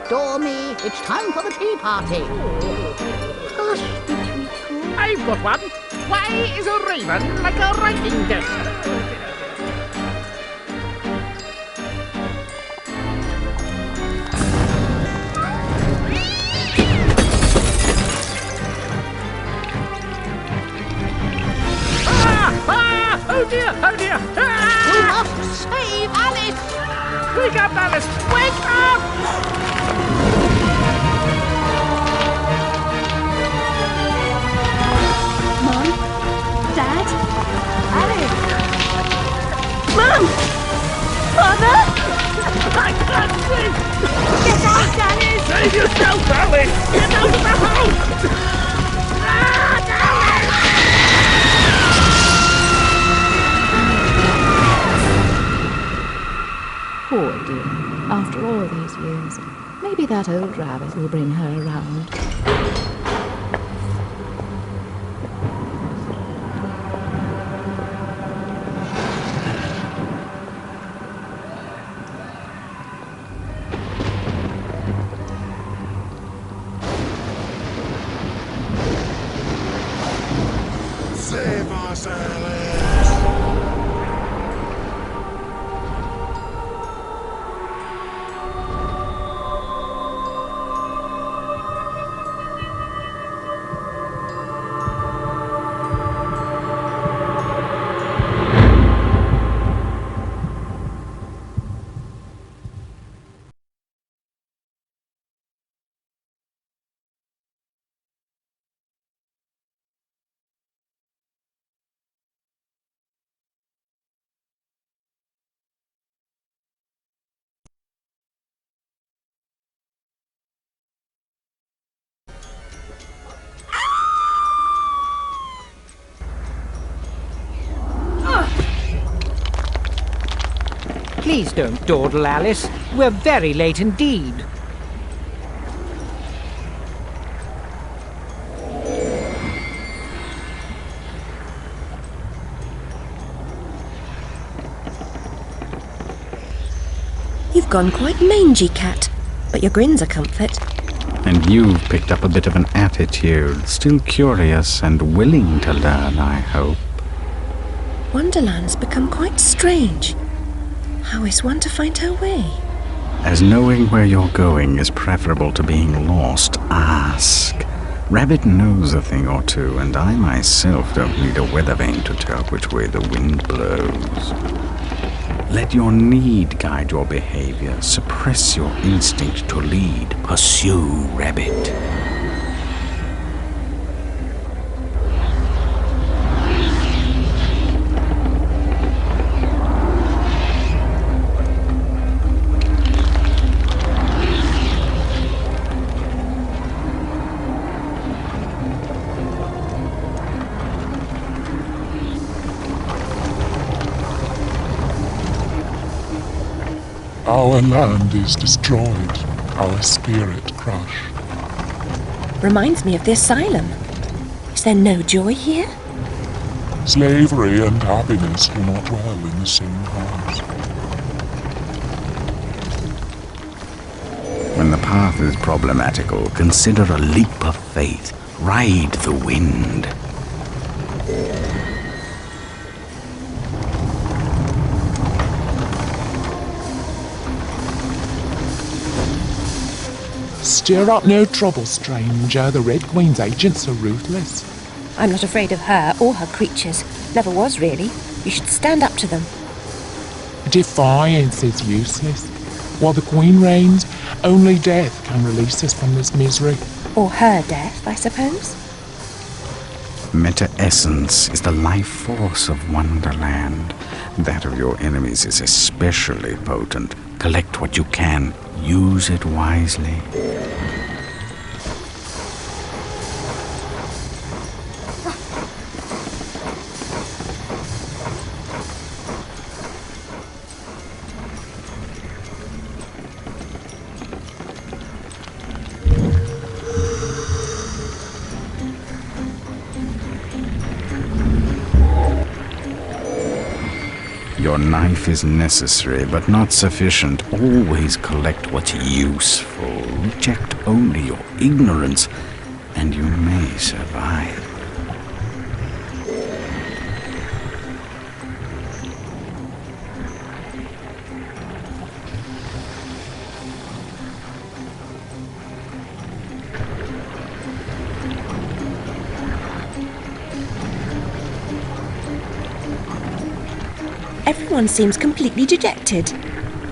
adore me. It's time for the tea party. Hush, I've got one. Why is a raven like a writing desk? Oh dear, oh dear! You must save Alice! Wake up, Alice! Wake up! Mom? Dad? Alice? Mom! Father? I can't see! Get out, Alice! Save yourself, Alice! Get out of the house! Poor dear. After all these years, maybe that old rabbit will bring her around. Save us, Alice! Please don't dawdle, Alice. We're very late indeed. You've gone quite mangy, Cat, but your grin's a comfort. And you've picked up a bit of an attitude, still curious and willing to learn, I hope. Wonderland's become quite strange. How is one to find her way? As knowing where you're going is preferable to being lost, ask. Rabbit knows a thing or two, and I myself don't need a weather vane to tell which way the wind blows. Let your need guide your behavior. Suppress your instinct to lead. Pursue, Rabbit. Our land is destroyed, our spirit crushed. Reminds me of the asylum. Is there no joy here? Slavery and happiness do not dwell in the same house. When the path is problematical, consider a leap of faith. Ride the wind. Stir up no trouble, stranger. The Red Queen's agents are ruthless. I'm not afraid of her or her creatures. Never was, really. You should stand up to them. Defiance is useless. While the Queen reigns, only death can release us from this misery. Or her death, I suppose. Meta-essence is the life force of Wonderland. That of your enemies is especially potent. Collect what you can. Use it wisely. Your knife is necessary, but not sufficient. Always collect what's useful. Reject only your ignorance, and you may survive. Everyone seems completely dejected.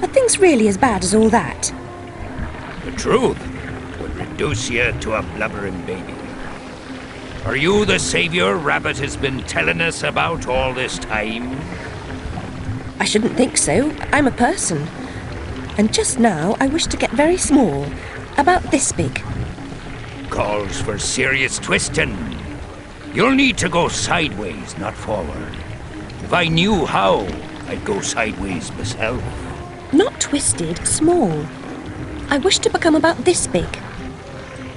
Are things really as bad as all that? The truth would reduce you to a blubbering baby. Are you the savior Rabbit has been telling us about all this time? I shouldn't think so. I'm a person. And just now I wish to get very small. About this big. Calls for serious twisting. You'll need to go sideways, not forward. If I knew how, I'd go sideways myself. Not twisted, small. I wish to become about this big.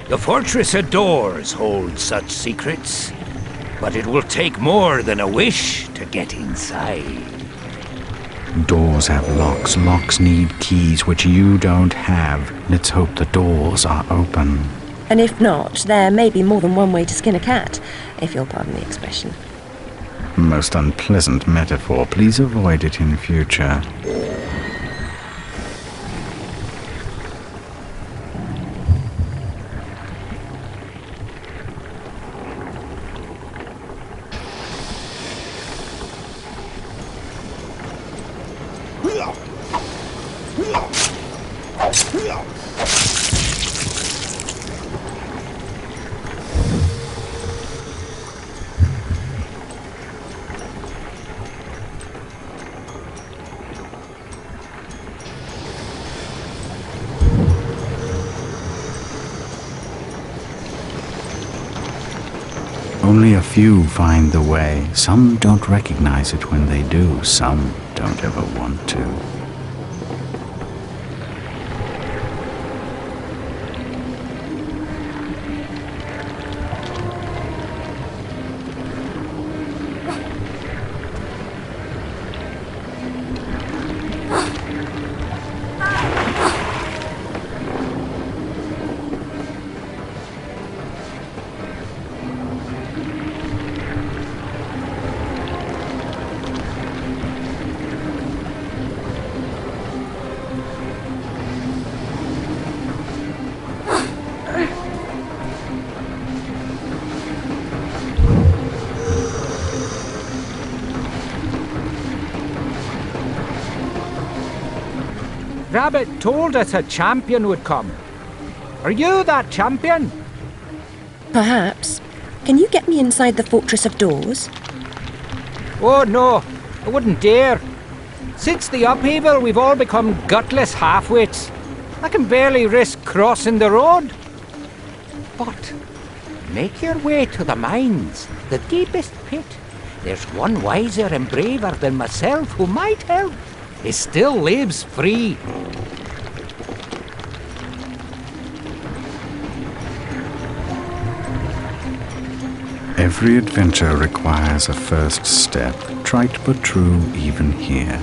The Fortress of Doors holds such secrets, but it will take more than a wish to get inside. Doors have locks. Locks need keys, which you don't have. Let's hope the doors are open. And if not, there may be more than one way to skin a cat, if you'll pardon the expression. Most unpleasant metaphor. Please avoid it in future. Only a few find the way. Some don't recognize it when they do. Some don't ever want to. Rabbit told us a champion would come. Are you that champion? Perhaps. Can you get me inside the Fortress of Doors? Oh no, I wouldn't dare. Since the upheaval, we've all become gutless half-wits. I can barely risk crossing the road. But make your way to the mines, the deepest pit. There's one wiser and braver than myself who might help. He still lives free. Every adventure requires a first step, trite but true even here.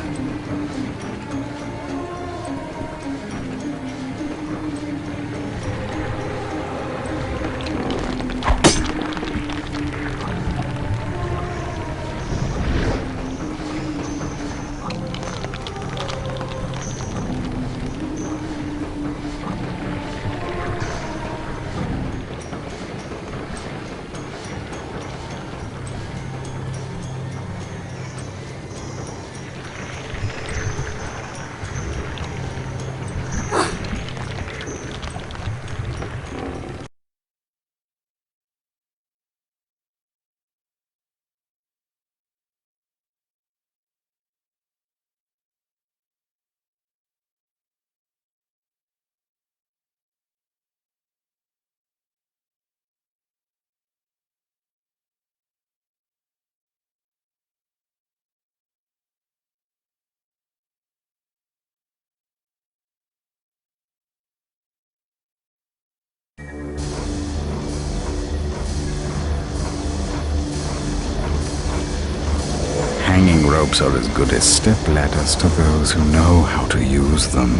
ropes are as good as stepladders to those who know how to use them.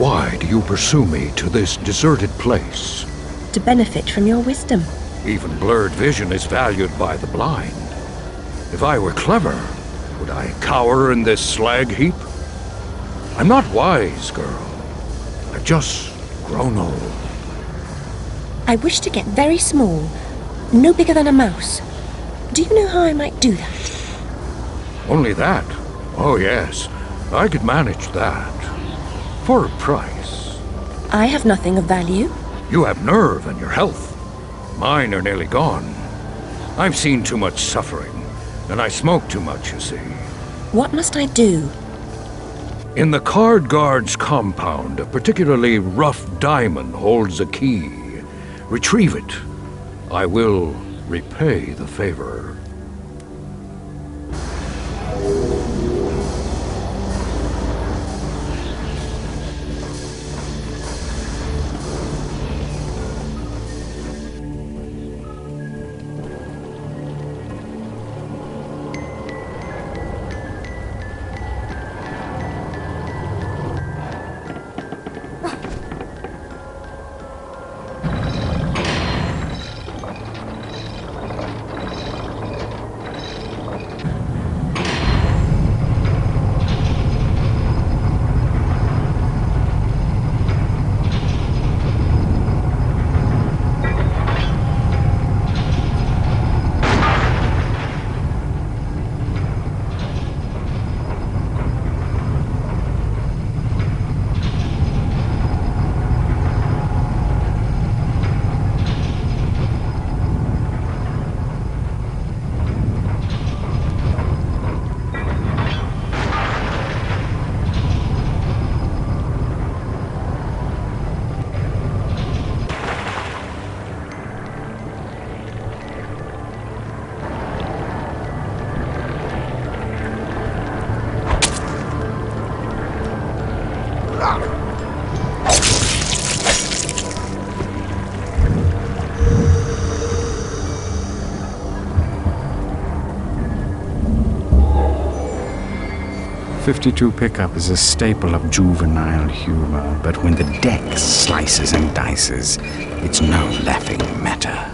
Why do you pursue me to this deserted place? To benefit from your wisdom. Even blurred vision is valued by the blind. If I were clever, would I cower in this slag heap? I'm not wise, girl. I've just grown old. I wish to get very small, no bigger than a mouse. Do you know how I might do that? Only that? Oh, yes. I could manage that. For a price. I have nothing of value. You have nerve and your health. Mine are nearly gone. I've seen too much suffering, and I smoke too much, you see. What must I do? In the Card Guard's compound, a particularly rough diamond holds a key. Retrieve it. I will repay the favor. .52 pickup is a staple of juvenile humor, but when the deck slices and dices, it's no laughing matter.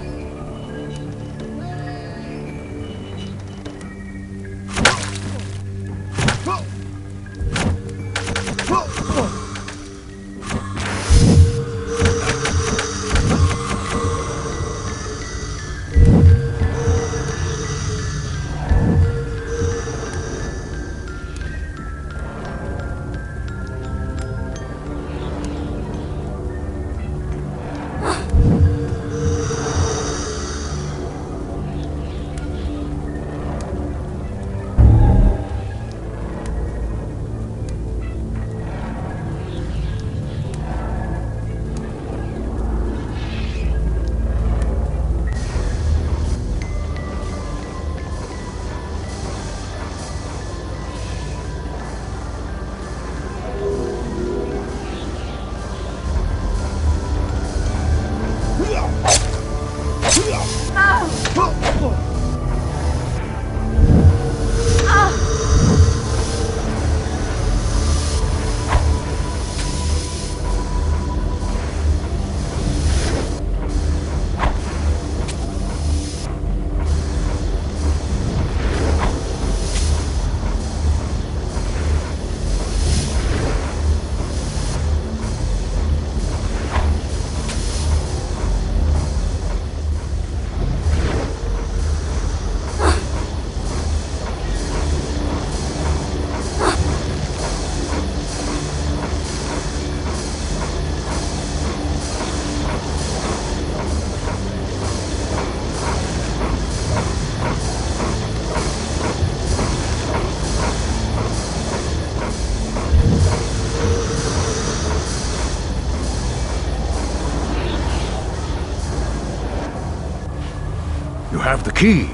have the key.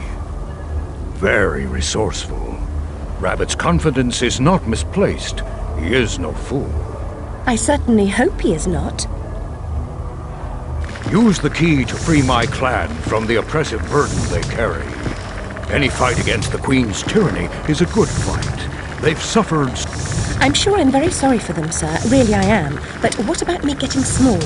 Very resourceful. Rabbit's confidence is not misplaced. He is no fool. I certainly hope he is not. Use the key to free my clan from the oppressive burden they carry. Any fight against the Queen's tyranny is a good fight. They've suffered... I'm sure I'm very sorry for them, sir. Really I am. But what about me getting small?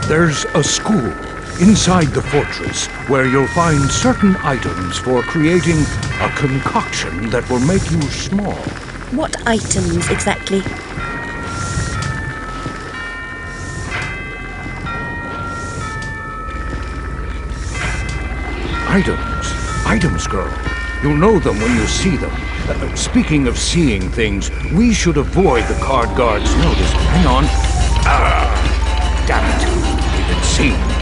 There's a school inside the fortress where you'll find certain items for creating a concoction that will make you small. What items exactly? Items, girl. You'll know them when you see them. Speaking of seeing things, we should avoid the card guard's notice. Hang on. Damn it. We've been seen.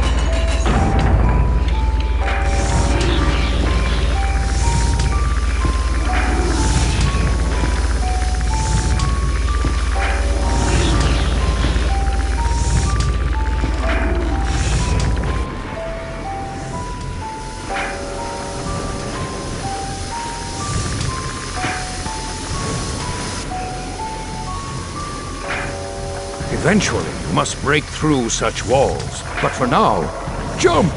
Eventually, you must break through such walls. But for now, jump!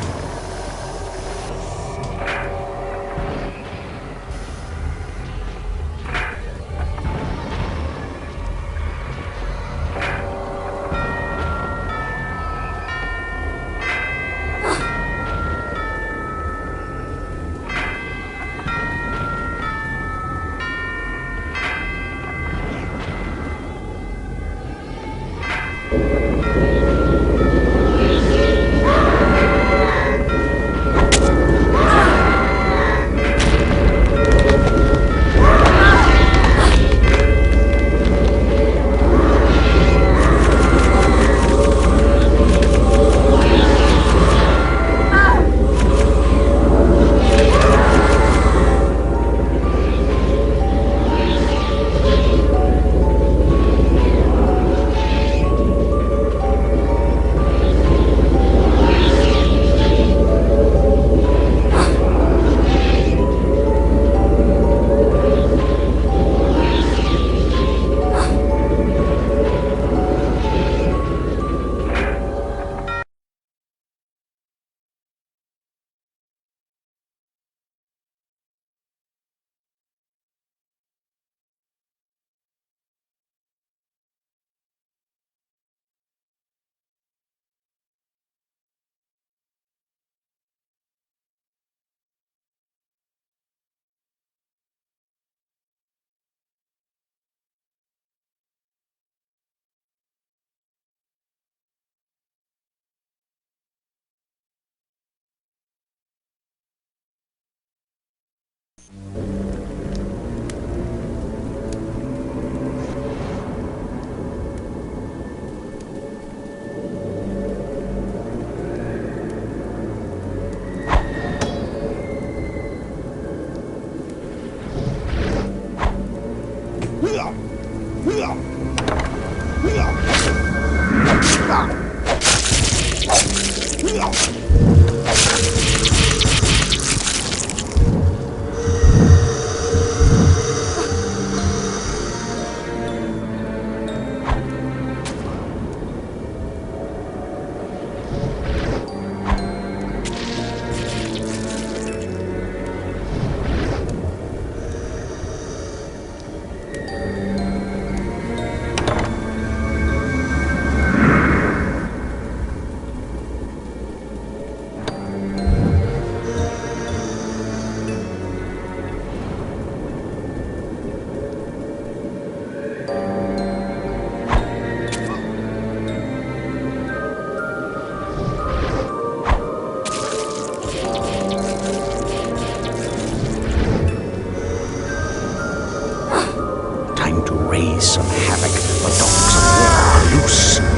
to raise some havoc. The dogs of war are loose.